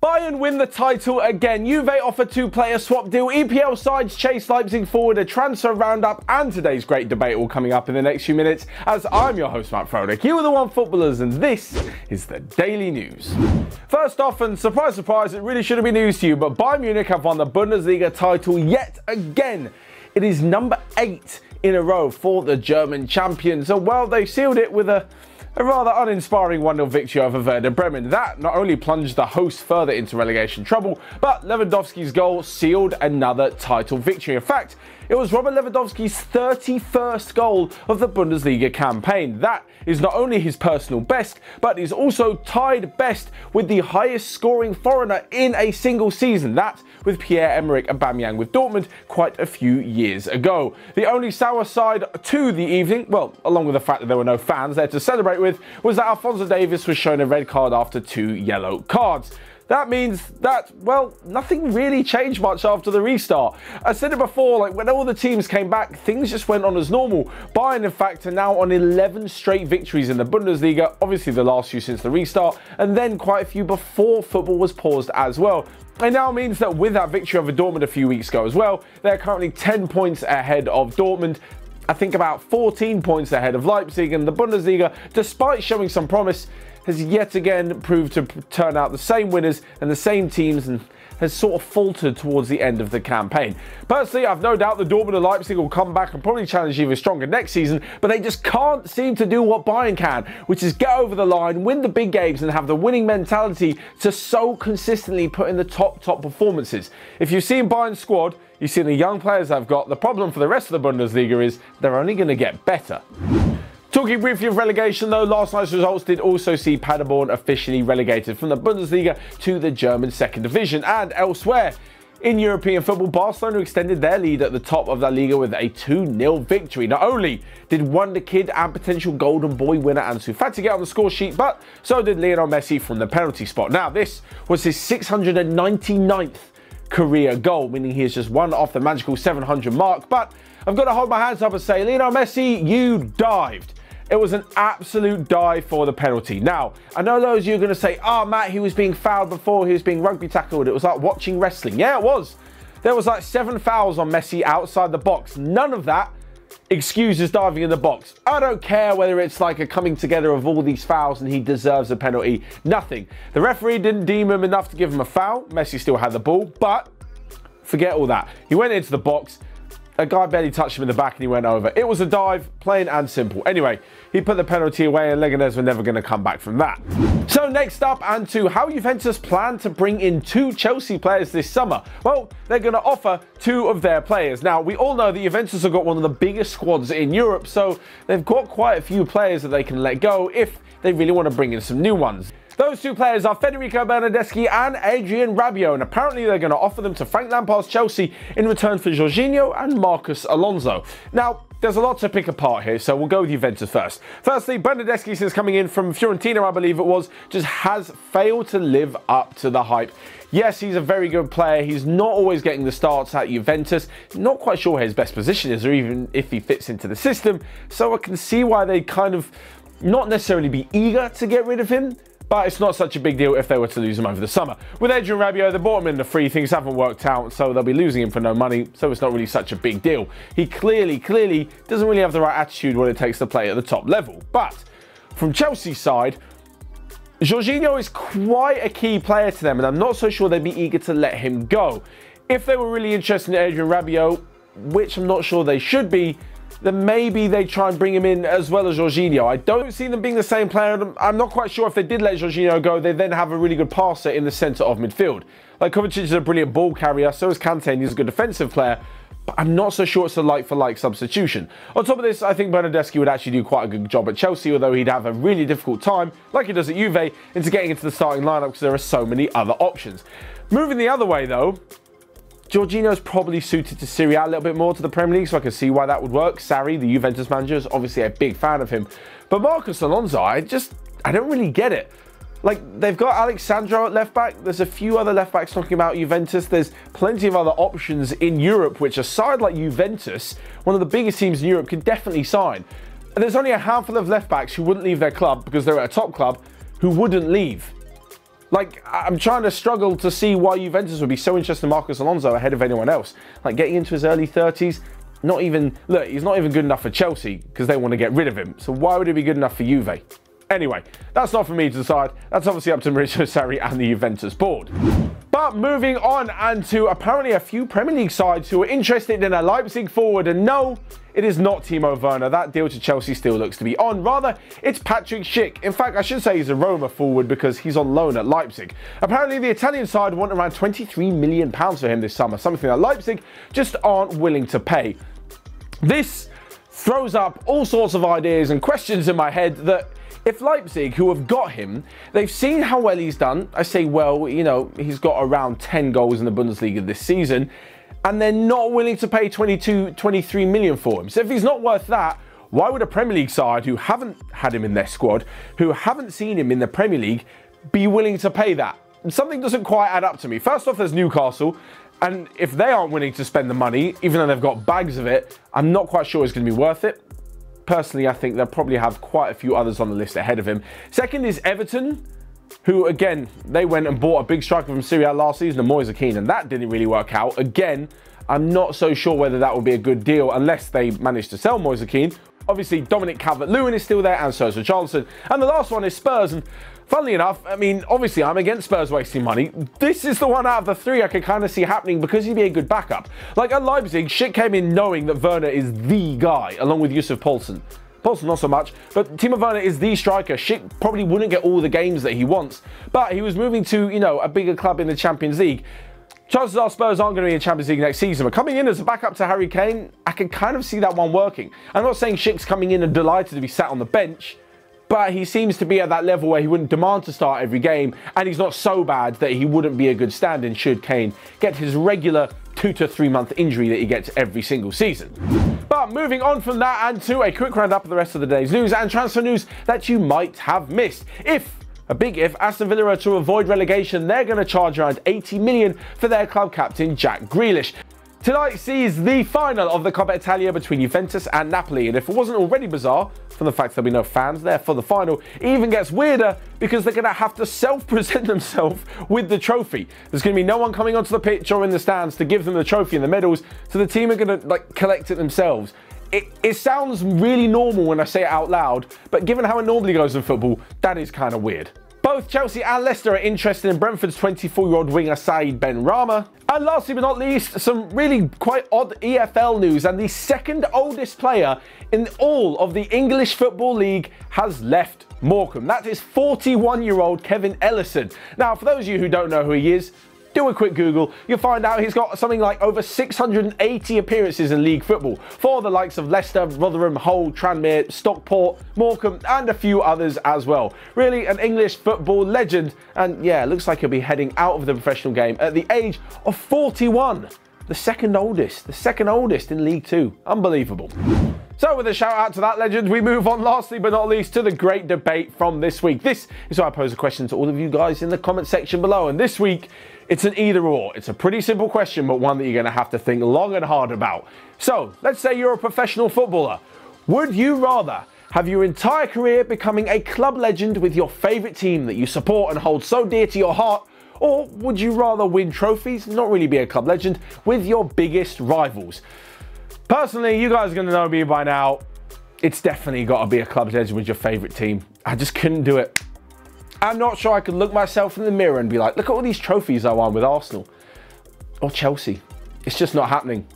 Bayern win the title again. Juve offer two-player swap deal. EPL sides chase Leipzig forward. A transfer roundup and today's great debate all coming up in the next few minutes. As I'm your host, Matt Froelich. You are the Onefootballers, and this is the Daily News. First off, and surprise, surprise, it really shouldn't be news to you, but Bayern Munich have won the Bundesliga title yet again. It is number 8 in a row for the German champions. And well, they sealed it with a rather uninspiring 1-0 victory over Werder Bremen. That not only plunged the hosts further into relegation trouble, but Lewandowski's goal sealed another title victory. In fact, it was Robert Lewandowski's 31st goal of the Bundesliga campaign. That is not only his personal best, but is also tied best with the highest scoring foreigner in a single season. That with Pierre-Emerick Aubameyang with Dortmund quite a few years ago. The only sour side to the evening, well, along with the fact that there were no fans there to celebrate with, was that Alphonso Davies was shown a red card after 2 yellow cards. That means that, well, nothing really changed much after the restart. I said it before, like when all the teams came back, things just went on as normal. Bayern, in fact, are now on 11 straight victories in the Bundesliga, obviously the last few since the restart, and then quite a few before football was paused as well. It now means that with that victory over Dortmund a few weeks ago as well, they're currently 10 points ahead of Dortmund. I think about 14 points ahead of Leipzig, and the Bundesliga, despite showing some promise, has yet again proved to turn out the same winners and the same teams, and has sort of faltered towards the end of the campaign. Personally, I've no doubt that Dortmund and Leipzig will come back and probably challenge even stronger next season, but they just can't seem to do what Bayern can, which is get over the line, win the big games, and have the winning mentality to so consistently put in the top performances. If you've seen Bayern's squad, you've seen the young players they've got. The problem for the rest of the Bundesliga is they're only going to get better. Talking briefly of relegation though, last night's results did also see Paderborn officially relegated from the Bundesliga to the German second division. And elsewhere in European football, Barcelona extended their lead at the top of La Liga with a 2-0 victory. Not only did Wonder Kid and potential Golden Boy winner Ansu Fati get on the score sheet, but so did Lionel Messi from the penalty spot. Now, this was his 699th career goal, meaning he has just one off the magical 700 mark. But I've got to hold my hands up and say, Lionel Messi, you dived. It was an absolute dive for the penalty. Now, I know those of you are going to say, oh, Matt, he was being fouled before, he was being rugby tackled. It was like watching wrestling. Yeah, it was. There was like 7 fouls on Messi outside the box. None of that excuses diving in the box. I don't care whether it's like a coming together of all these fouls and he deserves a penalty. Nothing. The referee didn't deem him enough to give him a foul. Messi still had the ball, but forget all that. He went into the box. A guy barely touched him in the back and he went over. It was a dive, plain and simple. Anyway, he put the penalty away and Leganes were never going to come back from that. So next up, and to how Juventus plan to bring in 2 Chelsea players this summer. Well, they're going to offer 2 of their players. Now, we all know that Juventus have got one of the biggest squads in Europe, so they've got quite a few players that they can let go if they really want to bring in some new ones. Those 2 players are Federico Bernardeschi and Adrien Rabiot, and apparently they're going to offer them to Frank Lampard's Chelsea in return for Jorginho and Marcos Alonso. Now, there's a lot to pick apart here, so we'll go with Juventus first. Firstly, Bernardeschi, since coming in from Fiorentina, I believe it was, just has failed to live up to the hype. Yes, he's a very good player. He's not always getting the starts at Juventus. Not quite sure where his best position is, or even if he fits into the system. So I can see why they kind of not necessarily be eager to get rid of him. But it's not such a big deal if they were to lose him over the summer. With Adrien Rabiot, they bought him in the free. Things haven't worked out, so they'll be losing him for no money, so it's not really such a big deal. He clearly doesn't really have the right attitude when it takes to play at the top level. But from Chelsea's side, Jorginho is quite a key player to them, and I'm not so sure they'd be eager to let him go. If they were really interested in Adrien Rabiot, which I'm not sure they should be, then maybe they try and bring him in as well as Jorginho. I don't see them being the same player. I'm not quite sure if they did let Jorginho go, they then have a really good passer in the centre of midfield. Like, Kovacic is a brilliant ball carrier, so is Kante, and he's a good defensive player, but I'm not so sure it's a like-for-like substitution. On top of this, I think Bernardeschi would actually do quite a good job at Chelsea, although he'd have a really difficult time, like he does at Juve, into getting into the starting lineup because there are so many other options. Moving the other way, though, Jorginho's probably suited to Serie A a little bit more to the Premier League, so I can see why that would work. Sarri, the Juventus manager, is obviously a big fan of him. But Marcos Alonso, I don't really get it. Like, they've got Alexandro at left back. There's a few other left backs talking about Juventus. There's plenty of other options in Europe, which a side like Juventus, one of the biggest teams in Europe, can definitely sign. And there's only a handful of left backs who wouldn't leave their club because they're at a top club who wouldn't leave. Like, I'm trying to struggle to see why Juventus would be so interested in Marcos Alonso ahead of anyone else. Like, getting into his early 30s, not even, look, he's not even good enough for Chelsea because they want to get rid of him. So why would he be good enough for Juve? Anyway, that's not for me to decide. That's obviously up to Maurizio Sarri and the Juventus board. But moving on, and to apparently a few Premier League sides who are interested in a Leipzig forward, and no, it is not Timo Werner. That deal to Chelsea still looks to be on. Rather, it's Patrick Schick. In fact, I should say he's a Roma forward because he's on loan at Leipzig. Apparently, the Italian side want around £23 million for him this summer, something that Leipzig just aren't willing to pay. This throws up all sorts of ideas and questions in my head that if Leipzig, who have got him, they've seen how well he's done. I say, well, you know, he's got around 10 goals in the Bundesliga this season, and they're not willing to pay 23 million for him. So if he's not worth that, why would a Premier League side who haven't had him in their squad, who haven't seen him in the Premier League, be willing to pay that? Something doesn't quite add up to me. First off, there's Newcastle, and if they aren't willing to spend the money, even though they've got bags of it, I'm not quite sure it's going to be worth it. Personally, I think they'll probably have quite a few others on the list ahead of him. Second is Everton, who, again, they went and bought a big striker from Serie A last season, Moise Kean, and that didn't really work out. Again, I'm not so sure whether that would be a good deal unless they manage to sell Moise Kean. Obviously, Dominic Calvert-Lewin is still there, and so is Richarlison. And the last one is Spurs, and funnily enough, I mean, obviously, I'm against Spurs wasting money. This is the one out of the three I can kind of see happening because he'd be a good backup. Like at Leipzig, Schick came in knowing that Werner is the guy, along with Yusuf Poulsen. Poulsen not so much, but Timo Werner is the striker. Schick probably wouldn't get all the games that he wants, but he was moving to, you know, a bigger club in the Champions League. Chances are Spurs aren't going to be in Champions League next season, but coming in as a backup to Harry Kane, I can kind of see that one working. I'm not saying Schick's coming in and delighted to be sat on the bench, but he seems to be at that level where he wouldn't demand to start every game, and he's not so bad that he wouldn't be a good stand-in should Kane get his regular 2 to 3 month injury that he gets every single season. But moving on from that and to a quick roundup of the rest of the day's news and transfer news that you might have missed. A big if, Aston Villa are to avoid relegation, they're going to charge around 80 million for their club captain Jack Grealish. Tonight sees the final of the Coppa Italia between Juventus and Napoli, and if it wasn't already bizarre from the fact there'll be no fans there for the final, it even gets weirder because they're going to have to self-present themselves with the trophy. There's going to be no one coming onto the pitch or in the stands to give them the trophy and the medals, so the team are going to collect it themselves. It sounds really normal when I say it out loud, but given how it normally goes in football, that is kind of weird. Both Chelsea and Leicester are interested in Brentford's 24-year-old winger Said Benrahma. And lastly but not least, some really quite odd EFL news, and the second oldest player in all of the English Football League has left Morecambe. That is 41-year-old Kevin Ellison. Now, for those of you who don't know who he is, do a quick Google. You'll find out he's got something like over 680 appearances in league football for the likes of Leicester, Rotherham, Hull, Tranmere, Stockport, Morecambe, and a few others as well. Really an English football legend, and yeah, looks like he'll be heading out of the professional game at the age of 41. The second oldest in League Two. Unbelievable. So with a shout out to that legend, we move on lastly but not least to the great debate from this week. This is why I pose a question to all of you guys in the comment section below, and this week it's an either or. It's a pretty simple question, but one that you're going to have to think long and hard about. So let's say you're a professional footballer. Would you rather have your entire career becoming a club legend with your favourite team that you support and hold so dear to your heart, or would you rather win trophies, not really be a club legend, with your biggest rivals? Personally, you guys are going to know me by now. It's definitely got to be a club legend with your favourite team. I just couldn't do it. I'm not sure I could look myself in the mirror and be like, look at all these trophies I won with Arsenal or Chelsea. It's just not happening.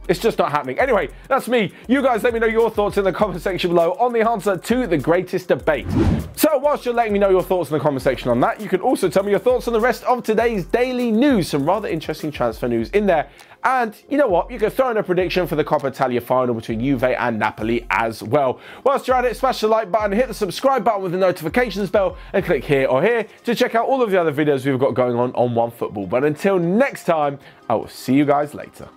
It's just not happening. Anyway, that's me. You guys let me know your thoughts in the comment section below on the answer to the greatest debate. So whilst you're letting me know your thoughts in the comment section on that, you can also tell me your thoughts on the rest of today's daily news. Some rather interesting transfer news in there. And you know what? You can throw in a prediction for the Coppa Italia final between Juve and Napoli as well. Whilst you're at it, smash the like button, hit the subscribe button with the notifications bell, and click here or here to check out all of the other videos we've got going on Onefootball. But until next time, I will see you guys later.